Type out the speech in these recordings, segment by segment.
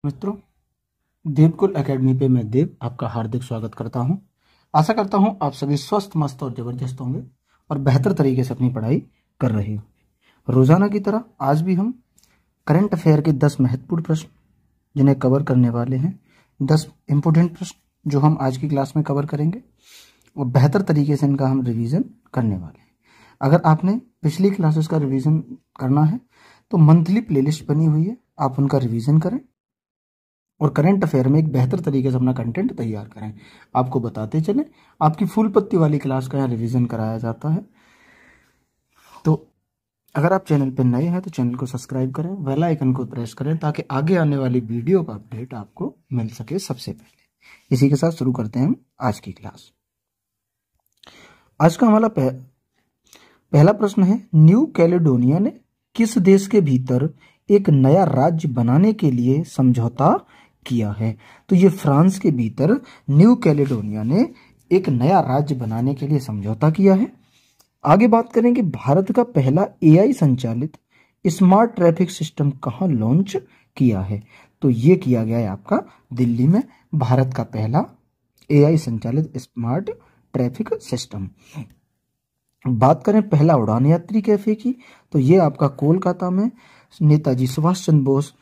मित्रों, देवकुल एकेडमी पे मैं देव आपका हार्दिक स्वागत करता हूं। आशा करता हूं आप सभी स्वस्थ, मस्त और जबरदस्त होंगे और बेहतर तरीके से अपनी पढ़ाई कर रहे होंगे। रोजाना की तरह आज भी हम करंट अफेयर के 10 महत्वपूर्ण प्रश्न जिन्हें कवर करने वाले हैं, 10 इंपोर्टेंट प्रश्न जो हम आज की क्लास में कवर करेंगे और बेहतर तरीके से इनका हम रिवीजन करने वाले हैं। अगर आपने पिछली क्लासेस का रिवीजन करना है तो मंथली प्लेलिस्ट बनी हुई है, आप उनका रिवीजन करें और करंट अफेयर में एक बेहतर तरीके से अपना कंटेंट तैयार करें। आपको बताते चलें, आपकी फुल पत्ती वाली क्लास का यहाँ रिवीजन कराया जाता है। तो अगर आप चैनल पर नए हैं तो चैनल को सब्सक्राइब करें, बेल आइकन को प्रेस करें ताकि आगे आने वाली वीडियो का अपडेट आपको मिल सके सबसे पहले। इसी के साथ शुरू करते हैं हम आज की क्लास। आज का हमारा पहला प्रश्न है, न्यू कैलेडोनिया ने किस देश के भीतर एक नया राज्य बनाने के लिए समझौता किया है? तो ये फ्रांस के भीतर न्यू कैलेडोनिया ने एक नया राज्य बनाने के लिए समझौता किया है। आगे बात करेंगे, भारत का पहला एआई संचालित स्मार्ट ट्रैफिक सिस्टम कहाँ लॉन्च किया है? तो ये किया गया है आपका दिल्ली में, भारत का पहला एआई संचालित स्मार्ट ट्रैफिक सिस्टम। बात करें पहला उड़ान यात्री कैफे की, तो ये आपका कोलकाता में नेताजी सुभाष चंद्र बोस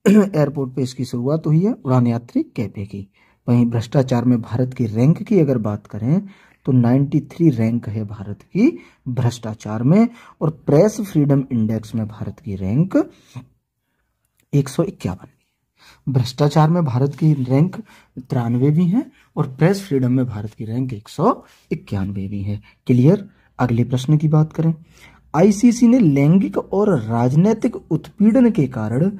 एयरपोर्ट पे इसकी शुरुआत हुई है, उड़ान यात्री कैफे की। वहीं भ्रष्टाचार में भारत की रैंक की अगर बात करें तो 93 रैंक है भारत की भ्रष्टाचार में, और प्रेस फ्रीडम इंडेक्स में भारत की रैंक 151। भ्रष्टाचार में भारत की रैंक 93 है और प्रेस फ्रीडम में भारत की रैंक 191 है। क्लियर। अगले प्रश्न की बात करें, आईसीसी ने लैंगिक और राजनीतिक उत्पीड़न के कारण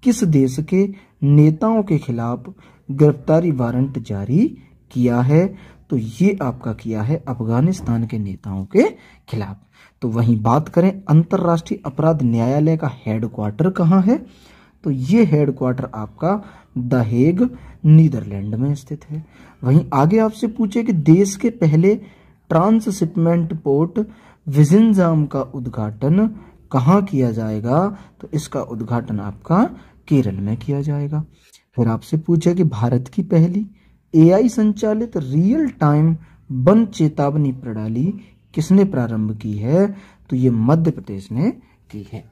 किस देश के नेताओं के खिलाफ गिरफ्तारी वारंट जारी किया है? तो ये आपका किया है अफगानिस्तान के नेताओं के खिलाफ। तो वहीं बात करें अंतर्राष्ट्रीय अपराध न्यायालय का हेडक्वार्टर कहाँ है? तो ये हेडक्वार्टर आपका द हेग नीदरलैंड में स्थित है। वहीं आगे आपसे पूछे कि देश के पहले ट्रांसशिपमेंट पोर्ट विजिंजाम का उद्घाटन कहाँ किया जाएगा? तो इसका उद्घाटन आपका केरल में किया जाएगा। फिर आपसे पूछे कि भारत की पहली एआई संचालित रियल टाइम वन चेतावनी प्रणाली किसने प्रारंभ की है? तो ये मध्य प्रदेश ने की है।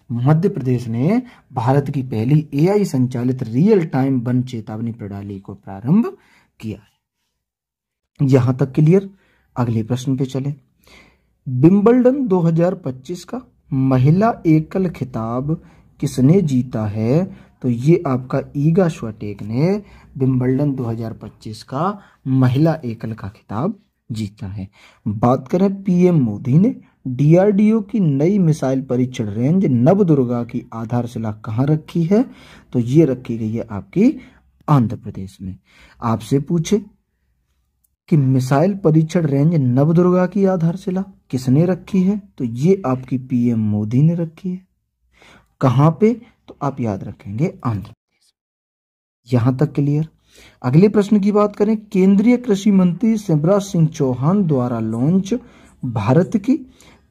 मध्य प्रदेश ने भारत की पहली एआई संचालित रियल टाइम वन चेतावनी प्रणाली को प्रारंभ किया है। यहां तक क्लियर। अगले प्रश्न पे चले, विंबलडन 2025 का महिला एकल खिताब किसने जीता है? तो ये आपका ईगा श्वाटेक ने विंबलडन 2025 का महिला एकल का खिताब जीता है। बात करें पीएम मोदी ने डीआरडीओ की नई मिसाइल परीक्षण रेंज नवदुर्गा की आधारशिला कहाँ रखी है? तो ये रखी गई है आपकी आंध्र प्रदेश में। आपसे पूछे कि मिसाइल परीक्षण रेंज नवदुर्गा की आधारशिला किसने रखी है? तो ये आपकी पीएम मोदी ने रखी है। कहां पे? तो आप याद रखेंगे आंध्र प्रदेश। यहां तक क्लियर। अगले प्रश्न की बात करें, केंद्रीय कृषि मंत्री शिवराज सिंह चौहान द्वारा लॉन्च भारत की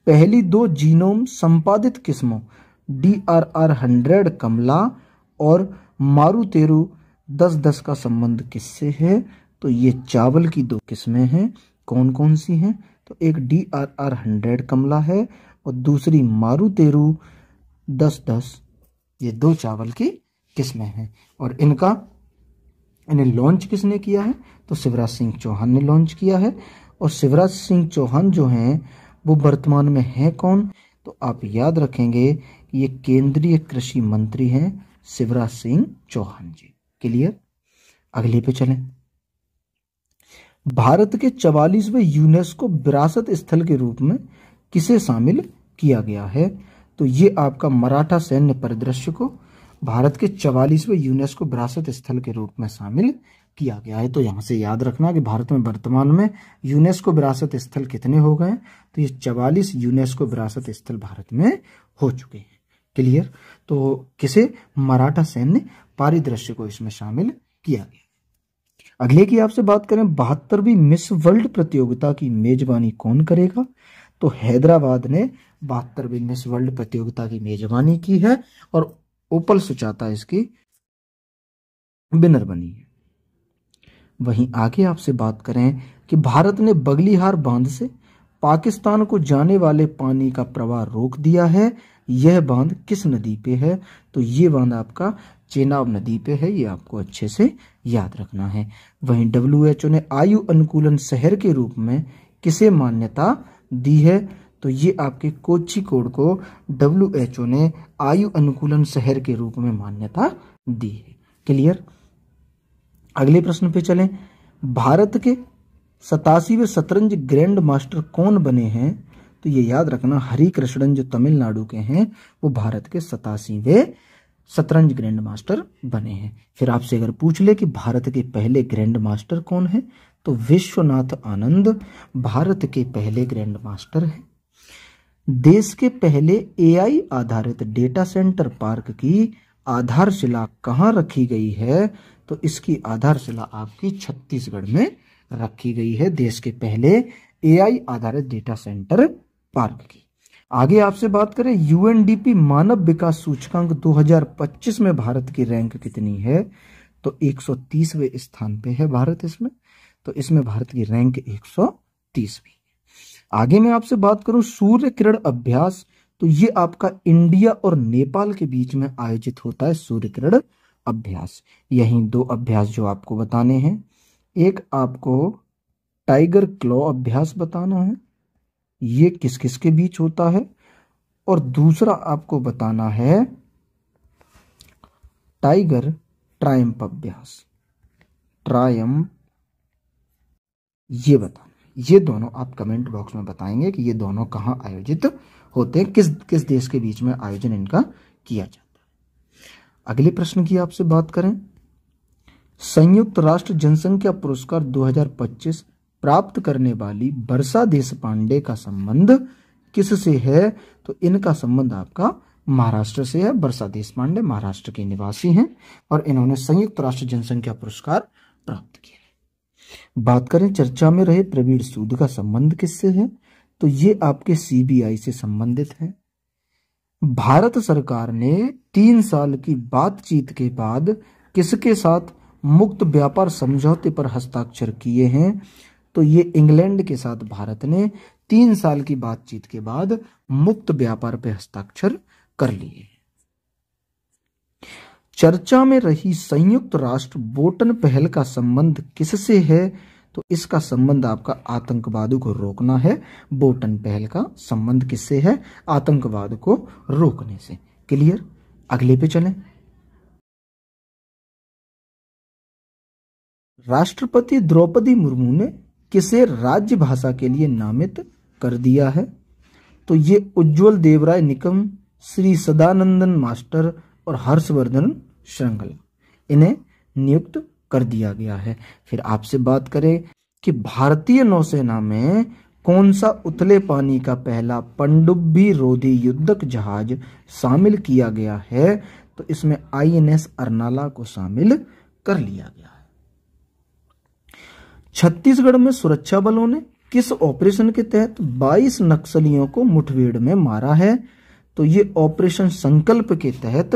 पहली 2 जीनोम संपादित किस्मों DRR 100 कमला और मारुतेरू 1010 का संबंध किससे है? तो ये चावल की 2 किस्में हैं। कौन कौन सी हैं? तो एक DRR 100 कमला है और दूसरी मारुतेरू 1010। ये 2 चावल की किस्में हैं और इन्हें लॉन्च किसने किया है? तो शिवराज सिंह चौहान ने लॉन्च किया है। और शिवराज सिंह चौहान जो हैं वो वर्तमान में हैं कौन? तो आप याद रखेंगे कि ये केंद्रीय कृषि मंत्री हैं शिवराज सिंह चौहान जी। क्लियर। अगले पे चलें, भारत के 44वें यूनेस्को विरासत स्थल के रूप में किसे शामिल किया गया है? तो ये आपका मराठा सैन्य परिदृश्य को भारत के 44वें यूनेस्को विरासत स्थल के रूप में शामिल किया गया है। तो यहां से याद रखना कि भारत में वर्तमान में यूनेस्को विरासत स्थल कितने हो गए? तो ये 44 यूनेस्को विरासत स्थल भारत में हो चुके हैं। क्लियर। तो किसे? मराठा सैन्य परिदृश्य को इसमें शामिल किया गया। अगले की आपसे बात करें, 72वीं मिस वर्ल्ड प्रतियोगिता की मेजबानी कौन करेगा? तो हैदराबाद ने 72वीं मिस वर्ल्ड प्रतियोगिता की मेजबानी की है और ओपल सुचाता इसकी विनर बनी है। वहीं आगे आपसे बात करें कि भारत ने बगलिहार बांध से पाकिस्तान को जाने वाले पानी का प्रवाह रोक दिया है, यह बांध किस नदी पे है? तो ये बांध आपका चेनाब नदी पे है, ये आपको अच्छे से याद रखना है। वहीं WHO ने आयु अनुकूलन शहर के रूप में किसे मान्यता दी है? तो ये आपके कोझिकोड को WHO ने आयु अनुकूलन शहर के रूप में मान्यता दी है। क्लियर? अगले प्रश्न पे चलें। भारत के 87वें शतरंज ग्रैंड मास्टर कौन बने हैं? तो ये याद रखना, हरिकृष्णन जो तमिलनाडु के हैं वो भारत के 87वें शतरंज ग्रैंड मास्टर बने हैं। फिर आपसे अगर पूछ ले कि भारत के पहले ग्रैंड मास्टर कौन है, तो विश्वनाथ आनंद भारत के पहले ग्रैंड मास्टर हैं। देश के पहले AI आधारित डेटा सेंटर पार्क की आधारशिला कहाँ रखी गई है? तो इसकी आधारशिला आपकी छत्तीसगढ़ में रखी गई है, देश के पहले AI आधारित डेटा सेंटर पार्क की। आगे आपसे बात करें, UNDP मानव विकास सूचकांक 2025 में भारत की रैंक कितनी है? तो 130वें स्थान पे है भारत इसमें, तो इसमें भारत की रैंक 130वीं। आगे मैं आपसे बात करूं सूर्य किरण अभ्यास, तो ये आपका इंडिया और नेपाल के बीच में आयोजित होता है सूर्य किरण अभ्यास। यही दो अभ्यास जो आपको बताने हैं, एक आपको टाइगर क्लॉ अभ्यास बताना है, ये किस किस के बीच होता है, और दूसरा आपको बताना है टाइगर ट्रायम्फ अभ्यास, ट्रायम्फ, ये बताना। ये दोनों आप कमेंट बॉक्स में बताएंगे कि ये दोनों कहां आयोजित होते हैं, किस किस देश के बीच में आयोजन इनका किया जाता है। अगले प्रश्न की आपसे बात करें, संयुक्त राष्ट्र जनसंख्या पुरस्कार 2025 प्राप्त करने वाली वर्षा देशपांडे का संबंध किससे है? तो इनका संबंध आपका महाराष्ट्र से है। वर्षा देशपांडे महाराष्ट्र के निवासी हैं और इन्होंने संयुक्त राष्ट्र जनसंख्या पुरस्कार प्राप्त किया। बात करें चर्चा में रहे प्रवीण सूद का संबंध किससे है? तो ये आपके CBI से संबंधित है। भारत सरकार ने 3 साल की बातचीत के बाद किसके साथ मुक्त व्यापार समझौते पर हस्ताक्षर किए हैं? तो ये इंग्लैंड के साथ भारत ने 3 साल की बातचीत के बाद मुक्त व्यापार पर हस्ताक्षर कर लिए। चर्चा में रही संयुक्त राष्ट्र बोल्टन पहल का संबंध किससे है? तो इसका संबंध आपका आतंकवाद को रोकना है। बोल्टन पहल का संबंध किससे है? आतंकवाद को रोकने से। क्लियर? अगले पे चलें। राष्ट्रपति द्रौपदी मुर्मू ने किसे राज्य भाषा के लिए नामित कर दिया है? तो ये उज्ज्वल देवराय निकम, श्री सदानंदन मास्टर और हर्षवर्धन श्रृंगला, इन्हें नियुक्त कर दिया गया है। फिर आपसे बात करें कि भारतीय नौसेना में कौन सा उथले पानी का पहला पनडुब्बी रोधी युद्धक जहाज शामिल किया गया है? तो इसमें INS अर्नाला को शामिल कर लिया गया है। छत्तीसगढ़ में सुरक्षा बलों ने किस ऑपरेशन के तहत 22 नक्सलियों को मुठभेड़ में मारा है? तो ये ऑपरेशन संकल्प के तहत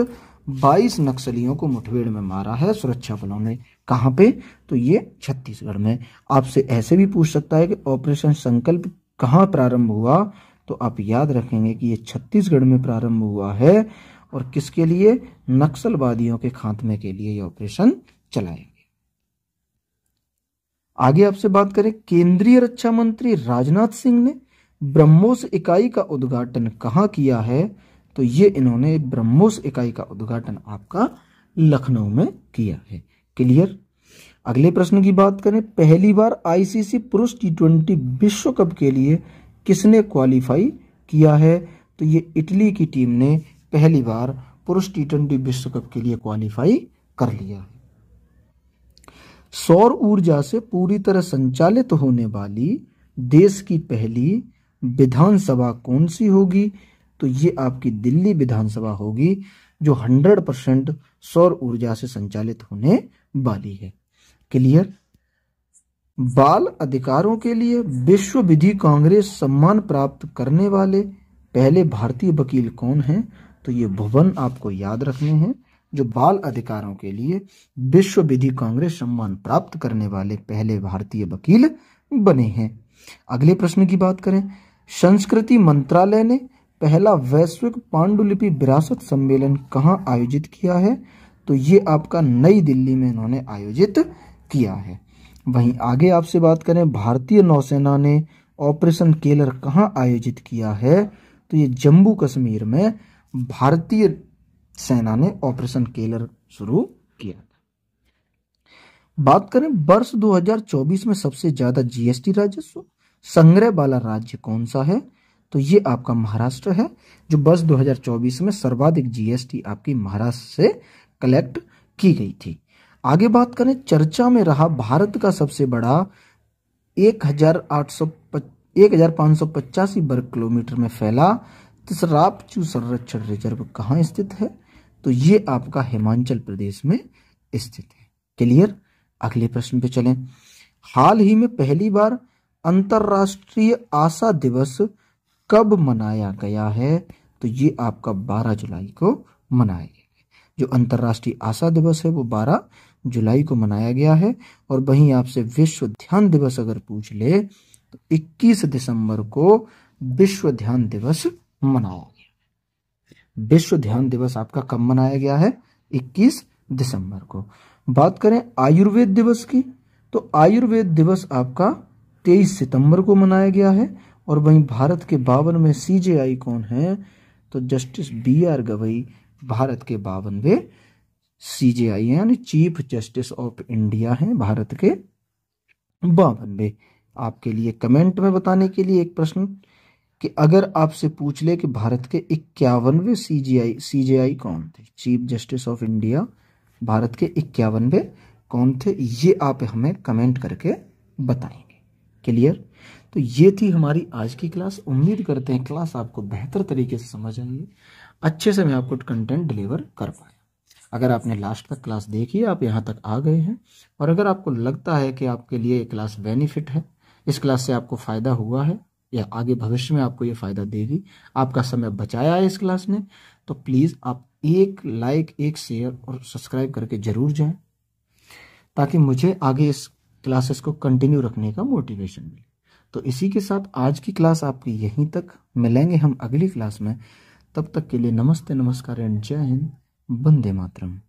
22 नक्सलियों को मुठभेड़ में मारा है सुरक्षा बलों ने। कहां पे? तो ये छत्तीसगढ़ में। आपसे ऐसे भी पूछ सकता है कि ऑपरेशन संकल्प कहां प्रारंभ हुआ? तो आप याद रखेंगे कि ये छत्तीसगढ़ में प्रारंभ हुआ है और किसके लिए? नक्सलवादियों के खात्मे के लिए ये ऑपरेशन चलाएंगे। आगे आपसे बात करें, केंद्रीय रक्षा मंत्री राजनाथ सिंह ने ब्रह्मोस इकाई का उद्घाटन कहां किया है? तो ये इन्होंने ब्रह्मोस इकाई का उद्घाटन आपका लखनऊ में किया है। क्लियर? अगले प्रश्न की बात करें, पहली बार ICC पुरुष T20 विश्व कप के लिए किसने क्वालिफाई किया है? तो ये इटली की टीम ने पहली बार पुरुष T20 विश्व कप के लिए क्वालिफाई कर लिया है। सौर ऊर्जा से पूरी तरह संचालित होने वाली देश की पहली विधानसभा कौन सी होगी? तो ये आपकी दिल्ली विधानसभा होगी जो 100% सौर ऊर्जा से संचालित होने वाली है। क्लियर? बाल अधिकारों के लिए विश्व विधि कांग्रेस सम्मान प्राप्त करने वाले पहले भारतीय वकील कौन हैं? तो ये भुवन आपको याद रखने हैं, जो बाल अधिकारों के लिए विश्व विधि कांग्रेस सम्मान प्राप्त करने वाले पहले भारतीय वकील बने हैं। अगले प्रश्न की बात करें, संस्कृति मंत्रालय ने पहला वैश्विक पांडुलिपि विरासत सम्मेलन कहाँ आयोजित किया है? तो ये आपका नई दिल्ली में इन्होंने आयोजित किया है। वहीं आगे आपसे बात करें, भारतीय नौसेना ने ऑपरेशन केलर कहाँ आयोजित किया है? तो ये जम्मू कश्मीर में भारतीय सेना ने ऑपरेशन केलर शुरू किया था। बात करें वर्ष 2024 में सबसे ज्यादा जीएसटी राजस्व संग्रह वाला राज्य कौन सा है? तो ये आपका महाराष्ट्र है, जो वर्ष 2024 में सर्वाधिक जीएसटी आपकी महाराष्ट्र से कलेक्ट की गई थी। आगे बात करें, चर्चा में रहा भारत का सबसे बड़ा 1585 वर्ग किलोमीटर में फैला तिसरापचू संरक्षण रिजर्व कहाँ स्थित है? तो ये आपका हिमाचल प्रदेश में स्थित है। क्लियर? अगले प्रश्न पे चलें। हाल ही में पहली बार अंतरराष्ट्रीय आशा दिवस कब मनाया गया है? तो ये आपका 12 जुलाई को मनाया गया है। जो अंतरराष्ट्रीय आशा दिवस है वो 12 जुलाई को मनाया गया है। और वहीं आपसे विश्व ध्यान दिवस अगर पूछ ले तो 21 दिसंबर को विश्व ध्यान दिवस मनाया गया। विश्व ध्यान दिवस आपका कब मनाया गया है? 21 दिसंबर को। बात करें आयुर्वेद दिवस की, तो आयुर्वेद दिवस आपका 23 सितंबर को मनाया गया है। और वहीं भारत के 52वें सीजेआई कौन है? तो जस्टिस BR गवई भारत के 52वें सीजेआई हैं, यानी चीफ जस्टिस ऑफ इंडिया हैं भारत के 52वें। आपके लिए कमेंट में बताने के लिए एक प्रश्न कि अगर आपसे पूछ ले कि भारत के 51वें सीजेआई कौन थे, chief justice of India Bharat के 51वें कौन थे, ये आप हमें कमेंट करके बताएंगे। क्लियर? तो ये थी हमारी आज की क्लास। उम्मीद करते हैं क्लास आपको बेहतर तरीके से समझ आई, अच्छे से मैं आपको कंटेंट डिलीवर कर पाया। अगर आपने लास्ट तक क्लास देखी, आप यहाँ तक आ गए हैं, और अगर आपको लगता है कि आपके लिए ये क्लास बेनिफिट है, इस क्लास से आपको फ़ायदा हुआ है या आगे भविष्य में आपको ये फ़ायदा देगी, आपका समय बचाया है इस क्लास ने, तो प्लीज़ आप एक लाइक, एक शेयर और सब्सक्राइब करके ज़रूर जाएं, ताकि मुझे आगे इस क्लासेस को कंटिन्यू रखने का मोटिवेशन मिले। तो इसी के साथ आज की क्लास आपकी यहीं तक। मिलेंगे हम अगली क्लास में। तब तक के लिए नमस्ते, नमस्कार एंड जय हिंद, वंदे मातरम।